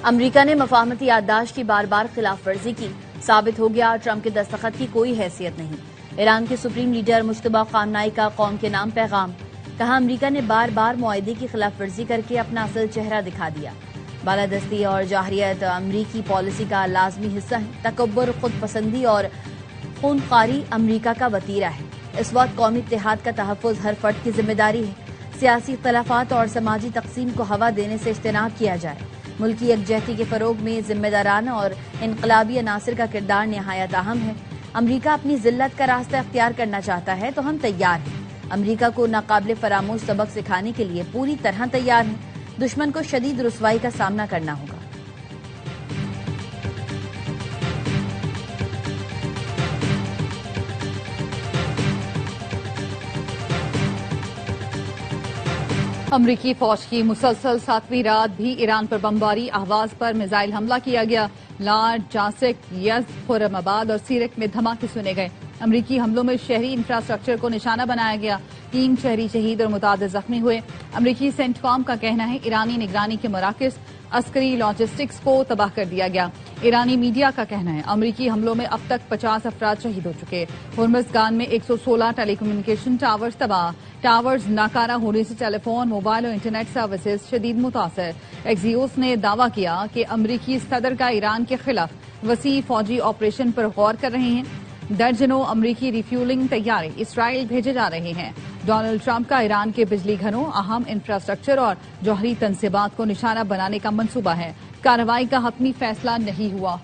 امریکہ نے مفاہمتی یادداشت کی بار بار خلاف ورزی کی، ثابت ہو گیا ٹرمپ کے دستخط کی کوئی حیثیت نہیں۔ ایران کے سپریم لیڈر مجتبی خامنائی کا قوم کے نام پیغام، کہا امریکہ نے بار بار معاہدے کی خلاف ورزی کر کے اپنا اصل چہرہ دکھا دیا۔ بالادستی اور جارحیت امریکی پالیسی کا لازمی حصہ ہے، تکبر، خود پسندی اور خونخواری امریکہ کا وتیرہ ہے۔ اس وقت قومی اتحاد کا تحفظ ہر فرد کی ذمہ داری ہے۔ سیاسی اختلافات اور سماجی تقسیم کو ہوا دینے سے اجتناب کیا جائے۔ ملکی یکجہتی کے فروغ میں ذمہ دارانہ اور انقلابی عناصر کا کردار نہایت اہم ہے۔ امریکہ اپنی ذلت کا راستہ اختیار کرنا چاہتا ہے تو ہم تیار ہیں۔ امریکہ کو ناقابل فراموش سبق سکھانے کے لیے پوری طرح تیار ہیں۔ دشمن کو شدید رسوائی کا سامنا کرنا ہوگا۔ امریکی فوج کی مسلسل 7ویں رات بھی ایران پر بمباری، اہواز پر میزائل حملہ کیا گیا۔ لاڈ، جاسک، یزد، خرم آباد اور سیرک میں دھماکے سنے گئے۔ امریکی حملوں میں شہری انفراسٹرکچر کو نشانہ بنایا گیا، 3 شہری شہید اور متعدد زخمی ہوئے۔ امریکی سینٹ کام کا کہنا ہے ایرانی نگرانی کے مراکز، عسکری لاجسٹکس کو تباہ کر دیا گیا۔ ایرانی میڈیا کا کہنا ہے امریکی حملوں میں اب تک 50 افراد شہید ہو چکے۔ ہرمزگان میں 116 ٹیلی کمیونیکیشن ٹاورز تباہ، ٹاورز ناکارہ ہونے سے ٹیلی فون، موبائل اور انٹرنیٹ سروسز شدید متاثر۔ ایکزیوس نے دعویٰ کیا کہ امریکی صدر کا ایران کے خلاف وسیع فوجی آپریشن پر غور کر رہے ہیں۔ درجنوں امریکی ریفیولنگ طیارے اسرائیل بھیجے جا رہے ہیں۔ ڈونلڈ ٹرمپ کا ایران کے بجلی گھروں، اہم انفراسٹرکچر اور جوہری تنصیبات کو نشانہ بنانے کا منصوبہ ہے۔ کارروائی کا حتمی فیصلہ نہیں ہوا۔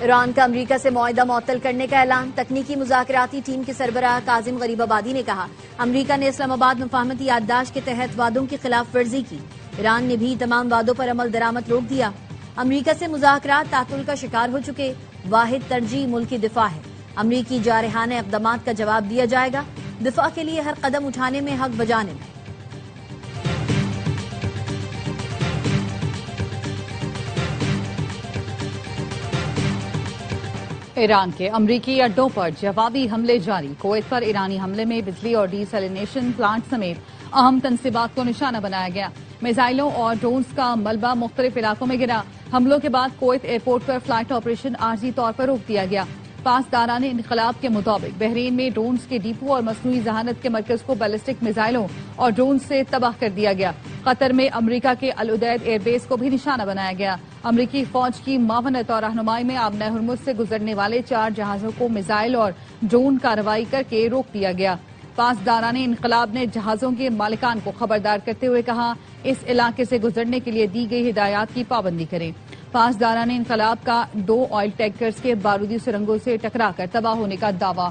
ایران کا امریکہ سے معاہدہ معطل کرنے کا اعلان۔ تکنیکی مذاکراتی ٹیم کے سربراہ کاظم غریب آبادی نے کہا امریکہ نے اسلام آباد مفاہمتی یادداشت کے تحت وعدوں کی خلاف ورزی کی۔ ایران نے بھی تمام وعدوں پر عمل درآمد روک دیا۔ امریکہ سے مذاکرات تعطل کا شکار ہو چکے، واحد ترجیح ملکی دفاع ہے۔ امریکی جارحانہ اقدامات کا جواب دیا جائے گا۔ دفاع کے لیے ہر قدم اٹھانے میں حق بجانب ہے۔ ایران کے امریکی اڈوں پر جوابی حملے جاری۔ کویت پر ایرانی حملے میں بجلی اور ڈی سیلینیشن پلانٹ سمیت اہم تنصیبات کو نشانہ بنایا گیا۔ میزائلوں اور ڈرونز کا ملبہ مختلف علاقوں میں گرا۔ حملوں کے بعد کویت ایئرپورٹ پر فلائٹ آپریشن عارضی طور پر روک دیا گیا۔ پاسداران انقلاب کے مطابق بحرین میں ڈرونز کے ڈیپو اور مصنوعی ذہانت کے مرکز کو بیلسٹک میزائلوں اور ڈرونز سے تباہ کر دیا گیا۔ قطر میں امریکہ کے العدید ایئر بیس کو بھی نشانہ بنایا گیا۔ امریکی فوج کی معاونت اور رہنمائی میں آبنہ ہرمز سے گزرنے والے 4 جہازوں کو میزائل اور ڈرون کارروائی کر کے روک دیا گیا۔ پاسداران انقلاب نے جہازوں کے مالکان کو خبردار کرتے ہوئے کہا اس علاقے سے گزرنے کے لیے دی گئی ہدایات کی پابندی کریں۔ پاسداران انقلاب کا 2 آئل ٹینکرز کے بارودی سرنگوں سے ٹکرا کر تباہ ہونے کا دعویٰ۔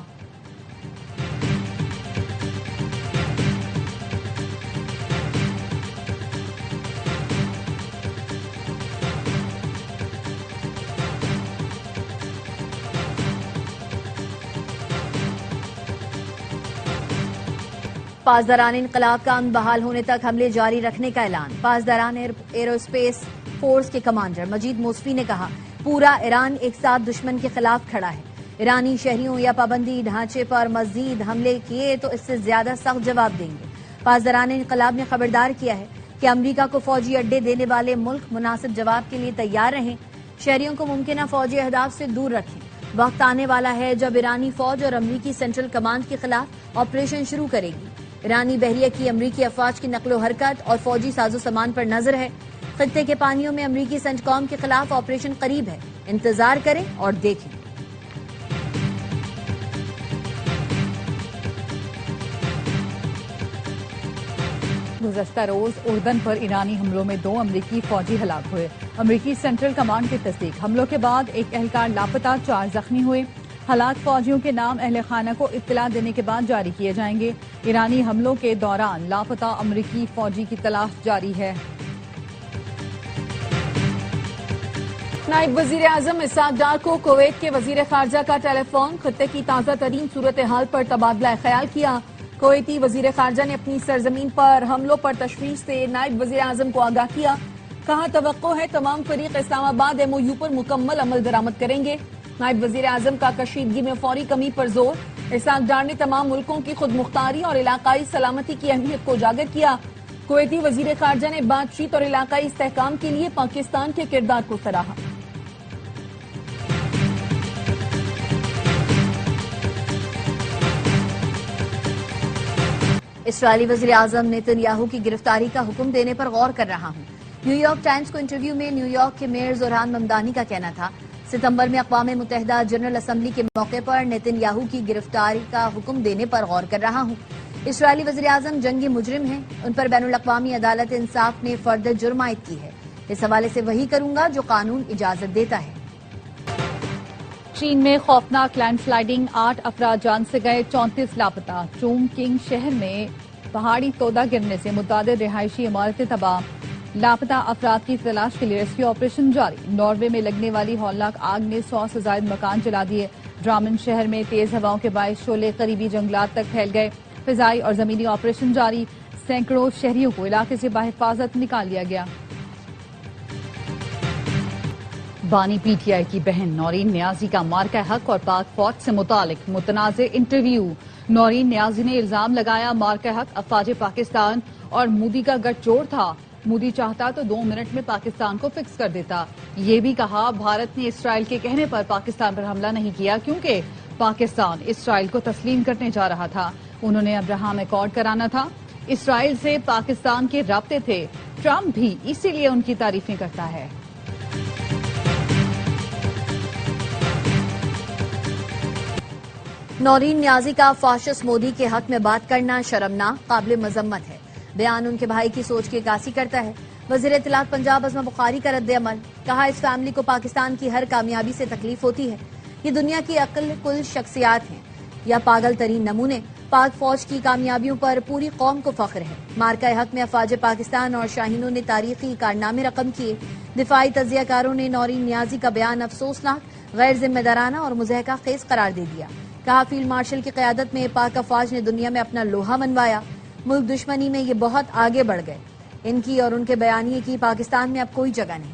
پاسداران انقلاب کا امن بحال ہونے تک حملے جاری رکھنے کا اعلان۔ پاسداران ایرو اسپیس فورس کے کمانڈر مجید موصفی نے کہا پورا ایران ایک ساتھ دشمن کے خلاف کھڑا ہے۔ ایرانی شہریوں یا پابندی ڈھانچے پر مزید حملے کیے تو اس سے زیادہ سخت جواب دیں گے۔ پاسداران انقلاب نے خبردار کیا ہے کہ امریکہ کو فوجی اڈے دینے والے ملک مناسب جواب کے لیے تیار رہیں۔ شہریوں کو ممکنہ فوجی اہداف سے دور رکھیں۔ وقت آنے والا ہے جب ایرانی فوج اور امریکی سینٹرل کمانڈ کے خلاف آپریشن شروع کرے گی۔ ایرانی بحریہ کی امریکی افواج کی نقل و حرکت اور فوجی ساز و سامان پر نظر ہے۔ خطے کے پانیوں میں امریکی سینٹ کام کے خلاف آپریشن قریب ہے۔ انتظار کریں اور دیکھیں۔ گزشتہ روز اردن پر ایرانی حملوں میں 2 امریکی فوجی ہلاک ہوئے۔ امریکی سینٹرل کمانڈ کی تصدیق، حملوں کے بعد ایک اہلکار لاپتہ، 4 زخمی ہوئے۔ ہلاک فوجیوں کے نام اہل خانہ کو اطلاع دینے کے بعد جاری کیے جائیں گے۔ ایرانی حملوں کے دوران لاپتہ امریکی فوجی کی تلاش جاری ہے۔ نائب وزیر اعظم اسحاق ڈار کو کویت کے وزیر خارجہ کا ٹیلی فون، خطے کی تازہ ترین صورتحال پر تبادلہ خیال کیا۔ کویتی وزیر خارجہ نے اپنی سرزمین پر حملوں پر تشویش سے نائب وزیر اعظم کو آگاہ کیا. کہا توقع ہے تمام فریق اسلام آباد ایم او یو پر مکمل عمل درآمد کریں گے. نائب وزیر اعظم کا کشیدگی میں فوری کمی پر زور. اسحاق ڈار نے تمام ملکوں کی خود مختاری اور علاقائی سلامتی کی اہمیت کو اجاگر کیا. کویتی وزیر خارجہ نے بات چیت اور علاقائی استحکام کے لیے پاکستان کے کردار کو سراہا. اسرائیلی وزیر اعظم نیتن یاہو کی گرفتاری کا حکم دینے پر غور کر رہا ہوں. نیو یارک ٹائمز کو انٹرویو میں نیو یارک کے میئر زوران ممدانی کا کہنا تھا. ستمبر میں اقوام متحدہ جنرل اسمبلی کے موقع پر نیتن یاہو کی گرفتاری کا حکم دینے پر غور کر رہا ہوں. اسرائیلی وزیر اعظم جنگی مجرم ہیں. ان پر بین الاقوامی عدالت انصاف نے فرد جرم عائد کی ہے. اس حوالے سے وہی کروں گا جو قانون اجازت دیتا ہے. چین میں خوفناک لینڈ سلائیڈنگ، 8 افراد جان سے گئے، 34 لاپتہ. چونگ کنگ شہر میں پہاڑی تودا گرنے سے متعدد رہائشی عمارتیں تباہ. لاپتہ افراد کی تلاش کے لیے ریسکیو آپریشن جاری. ناروے میں لگنے والی ہولناک آگ نے 100 سے زائد مکان جلا دیے. ڈرامن شہر میں تیز ہواؤں کے باعث شعلے قریبی جنگلات تک پھیل گئے. فضائی اور زمینی آپریشن جاری. سینکڑوں شہریوں کو علاقے سے بحفاظت نکال لیا گیا. بانی پی ٹی آئی کی بہن نورین نیازی کا مارکہ حق اور پاک فوج سے متعلق متنازع انٹرویو. نورین نیازی نے الزام لگایا مارکہ حق افواج پاکستان اور مودی کا گٹھ جوڑ تھا. مودی چاہتا تو 2 منٹ میں پاکستان کو فکس کر دیتا. یہ بھی کہا بھارت نے اسرائیل کے کہنے پر پاکستان پر حملہ نہیں کیا کیونکہ پاکستان اسرائیل کو تسلیم کرنے جا رہا تھا. انہوں نے ابراہم ایکارڈ کرانا تھا. اسرائیل سے پاکستان کے رابطے تھے. ٹرمپ بھی اسی لیے ان کی تعریفیں کرتا ہے. نورین نیازی کا فاشسٹ مودی کے حق میں بات کرنا شرمناک، قابل مذمت ہے. بیان ان کے بھائی کی سوچ کی عکاسی کرتا ہے. وزیر اطلاعات پنجاب عظمی بخاری کا رد عمل. کہا اس فیملی کو پاکستان کی ہر کامیابی سے تکلیف ہوتی ہے. یہ دنیا کی عقل کل شخصیات ہیں یا پاگل ترین نمونے. پاک فوج کی کامیابیوں پر پوری قوم کو فخر ہے. مارکہ حق میں افواج پاکستان اور شاہینوں نے تاریخی کارنامے رقم کیے. دفاعی تجزیہ کاروں نے نورین نیازی کا بیان افسوسناک، غیر ذمہ دارانہ اور مضحکہ خیز قرار دے دیا. کہا فیلڈ مارشل کی قیادت میں پاک افواج نے دنیا میں اپنا لوہا منوایا. ملک دشمنی میں یہ بہت آگے بڑھ گئے. ان کی اور ان کے بیانیے کی پاکستان میں اب کوئی جگہ نہیں.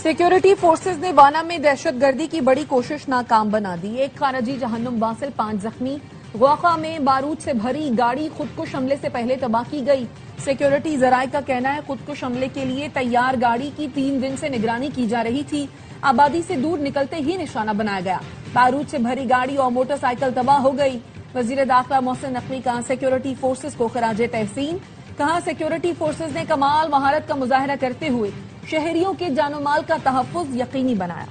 سیکیورٹی فورسز نے وانا میں دہشت گردی کی بڑی کوشش ناکام بنا دی. ایک خارجی جہنم واصل، 5 زخمی. غوقہ میں بارود سے بھری گاڑی خودکش حملے سے پہلے تباہ کی گئی. سیکیورٹی ذرائع کا کہنا ہے خودکش حملے کے لیے تیار گاڑی کی 3 دن سے نگرانی کی جا رہی تھی. آبادی سے دور نکلتے ہی نشانہ بنایا گیا. بارود سے بھری گاڑی اور موٹر سائیکل تباہ ہو گئی. وزیر داخلہ محسن نقوی کا سیکیورٹی فورسز کو خراج تحسین. کہا سیکیورٹی فورسز نے کمال مہارت کا مظاہرہ کرتے ہوئے شہریوں کے جان و مال کا تحفظ یقینی بنایا.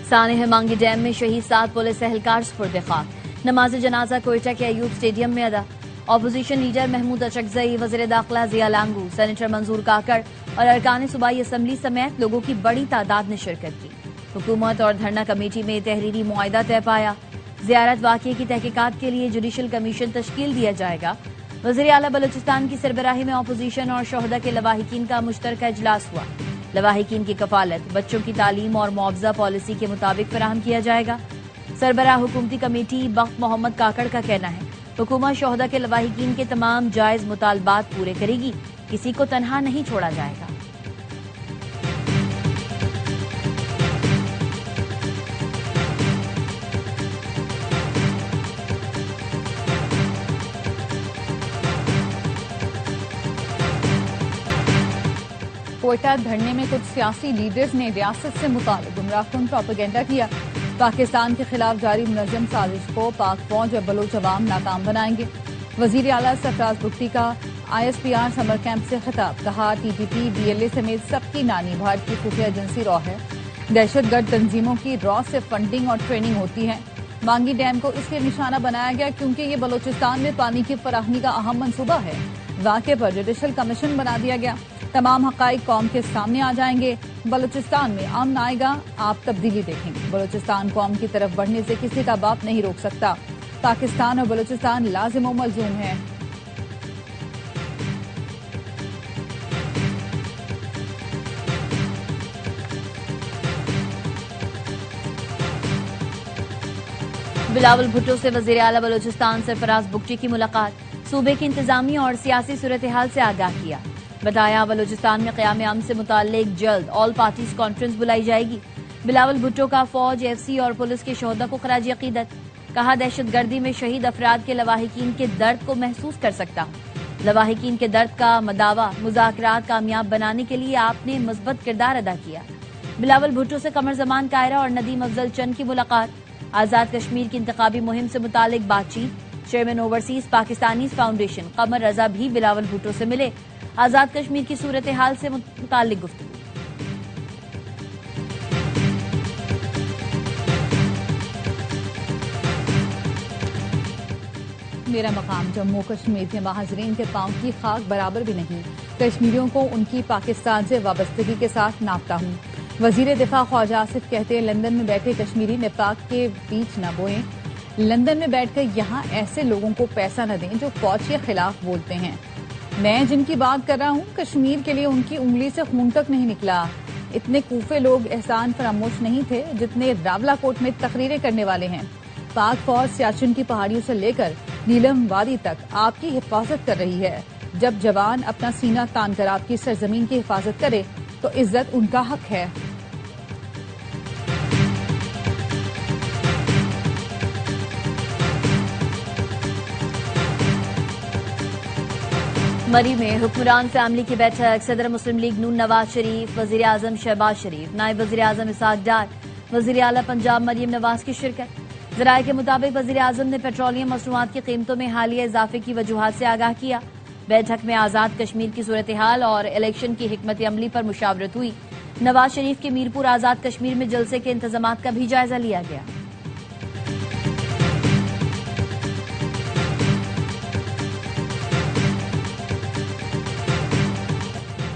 سانحہ مانگی ڈیم میں شہید 7 پولیس اہلکار سپرد خاک. نماز جنازہ کوئٹہ کے ایوب اسٹیڈیم میں ادا. اپوزیشن لیڈر محمود اچکزئی، وزیر داخلہ ضیاء لانگو، سینیٹر منظور کاکڑ اور ارکان صوبائی اسمبلی سمیت لوگوں کی بڑی تعداد نے شرکت کی. حکومت اور دھرنا کمیٹی میں تحریری معاہدہ طے پایا. زیارت واقعے کی تحقیقات کے لیے جوڈیشل کمیشن تشکیل دیا جائے گا. وزیر اعلیٰ بلوچستان کی سربراہی میں اپوزیشن اور شہداء کے لواحقین کا مشترکہ اجلاس ہوا. لواحقین کی کفالت بچوں کی تعلیم اور معاوضہ پالیسی کے مطابق فراہم کیا جائے گا. سربراہ حکومتی کمیٹی بخت محمد کاکڑ کا کہنا ہے حکومت شہداء کے لواحقین کے تمام جائز مطالبات پورے کرے گی. کسی کو تنہا نہیں چھوڑا جائے گا. کوئٹہ دھرنے میں کچھ سیاسی لیڈرز نے ریاست سے متعلق گمراہ کن پروپیگنڈا کیا. پاکستان کے خلاف جاری منظم سازش کو پاک فوج اور بلوچ عوام ناکام بنائیں گے. وزیر اعلیٰ سرفراز بگٹی کا ISPR سمر کیمپ سے خطاب. کہا TTP BLA سمیت سب کی نانی بھارت کی خفیہ ایجنسی را ہے. دہشت گرد تنظیموں کی را سے فنڈنگ اور ٹریننگ ہوتی ہے. مانگی ڈیم کو اس لیے نشانہ بنایا گیا کیونکہ یہ بلوچستان میں پانی کی فراہمی کا اہم منصوبہ ہے. واقعے پر جوڈیشل کمیشن بنا دیا گیا. تمام حقائق قوم کے سامنے آ جائیں گے. بلوچستان میں امن آئے گا، آپ تبدیلی دیکھیں گے. بلوچستان قوم کی طرف بڑھنے سے کسی کا باپ نہیں روک سکتا. پاکستان اور بلوچستان لازم و ملزوم ہے. بلاول بھٹو سے وزیر اعلیٰ بلوچستان سرفراز بگٹی کی ملاقات، صوبے کی انتظامی اور سیاسی صورتحال سے آگاہ کیا، بتایا بلوچستان میں قیام امن سے متعلق جلد آل پارٹیز کانفرنس بلائی جائے گی۔ بلاول بھٹو کا فوج، ایف سی اور پولیس کے شہداء کو خراج عقیدت، کہا دہشت گردی میں شہید افراد کے لواحقین کے درد کو محسوس کر سکتا ہوں، لواحقین کے درد کا مداوا مذاکرات کامیاب بنانے کے لیے آپ نے مثبت کردار ادا کیا۔ بلاول بھٹو سے قمر زمان کائرہ اور ندیم افضل چند کی ملاقات، آزاد کشمیر کی انتخابی مہم سے متعلق بات چیت، chairman overseas Pakistanis foundation Qamar Raza بھی بلاول بھٹو سے ملے، آزاد کشمیر کی صورتحال سے متعلق گفتگو۔ میرا مقام جموں کشمیر کے مہاجرین کے پاؤں کی خاک برابر بھی نہیں، کشمیریوں کو ان کی پاکستان سے وابستگی کے ساتھ ناپتا ہوں۔ وزیر دفاع خواجہ آصف کہتے ہیں لندن میں بیٹھے کشمیری نفاق کے بیچ نہ بوئیں، لندن میں بیٹھ کر یہاں ایسے لوگوں کو پیسہ نہ دیں جو فوج کے خلاف بولتے ہیں۔ میں جن کی بات کر رہا ہوں کشمیر کے لیے ان کی انگلی سے خون تک نہیں نکلا، اتنے کوفے لوگ احسان فراموش نہیں تھے جتنے راولا کوٹ میں تقریریں کرنے والے ہیں۔ پاک فوج سیاچن کی پہاڑیوں سے لے کر نیلم وادی تک آپ کی حفاظت کر رہی ہے، جب جوان اپنا سینہ تان کر آپ کی سرزمین کی حفاظت کرے تو عزت ان کا حق ہے۔ مری میں حکمران فیملی کی بیٹھک، صدر مسلم لیگ نون نواز شریف، وزیر اعظم شہباز شریف، نائب وزیر اعظم اسحاق ڈار، وزیر اعلیٰ پنجاب مریم نواز کی شرکت۔ ذرائع کے مطابق وزیر اعظم نے پیٹرولیم مصنوعات کی قیمتوں میں حالیہ اضافے کی وجوہات سے آگاہ کیا۔ بیٹھک میں آزاد کشمیر کی صورتحال اور الیکشن کی حکمت عملی پر مشاورت ہوئی۔ نواز شریف کے میرپور آزاد کشمیر میں جلسے کے انتظامات کا بھی جائزہ لیا گیا۔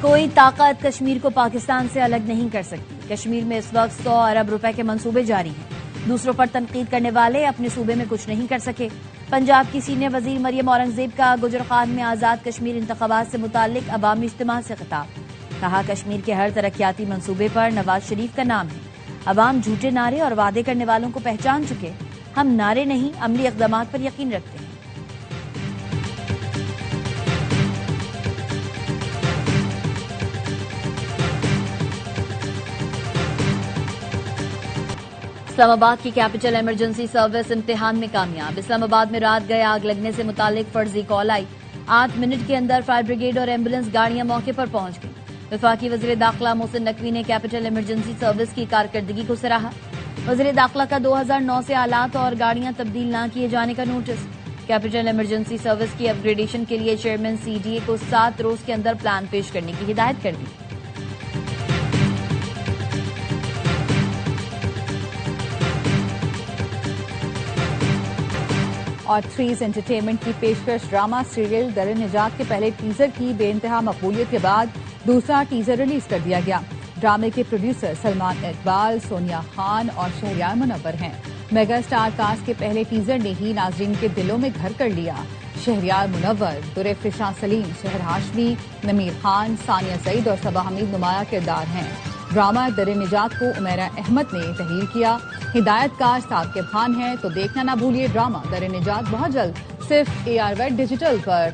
کوئی طاقت کشمیر کو پاکستان سے الگ نہیں کر سکتی، کشمیر میں اس وقت 100 ارب روپے کے منصوبے جاری ہیں، دوسروں پر تنقید کرنے والے اپنے صوبے میں کچھ نہیں کر سکے۔ پنجاب کی سینئر وزیر مریم اورنگزیب کا گجرخان میں آزاد کشمیر انتخابات سے متعلق عوامی اجتماع سے خطاب، کہا کشمیر کے ہر ترقیاتی منصوبے پر نواز شریف کا نام ہے، عوام جھوٹے نعرے اور وعدے کرنے والوں کو پہچان چکے، ہم نعرے نہیں عملی اقدامات پر یقین رکھتے ہیں۔ اسلام آباد کی کیپٹل ایمرجنسی سروس امتحان میں کامیاب، اسلام آباد میں رات گئے آگ لگنے سے متعلق فرضی کال آئی، 8 منٹ کے اندر فائر بریگیڈ اور ایمبولینس گاڑیاں موقع پر پہنچ گئیں۔ وفاقی وزیر داخلہ محسن نقوی نے کیپٹل ایمرجنسی سروس کی کارکردگی کو سراہا، وزیر داخلہ کا 2009 سے آلات اور گاڑیاں تبدیل نہ کیے جانے کا نوٹس، کیپٹل ایمرجنسی سروس کی اپ گریڈیشن کے لیے چیئرمین سی ڈی اے کو 7 روز کے اندر پلان پیش کرنے کی ہدایت کر دی۔ اور تھریز انٹرٹینمنٹ کی پیشکش ڈرامہ سیریل در نجات کے پہلے ٹیزر کی بے انتہا مقبولیت کے بعد دوسرا ٹیزر ریلیز کر دیا گیا۔ ڈرامے کے پروڈیوسر سلمان اقبال، سونیا خان اور شہریار منور ہیں۔ میگا سٹار کاسٹ کے پہلے ٹیزر نے ہی ناظرین کے دلوں میں گھر کر لیا۔ شہریار منور، درفشاں سلیم، شہر ہاشمی، نمیر خان، ثانیہ سعید اور صبا حمید نمایاں کردار ہیں۔ ڈرامہ در نجات کو عمیرہ احمد نے تحریر کیا، ہدایت کار ثاقب خان ہے، تو دیکھنا نہ بھولیے ڈرامہ در نجات بہت جلد صرف AR ویڈ ڈیجیٹل پر۔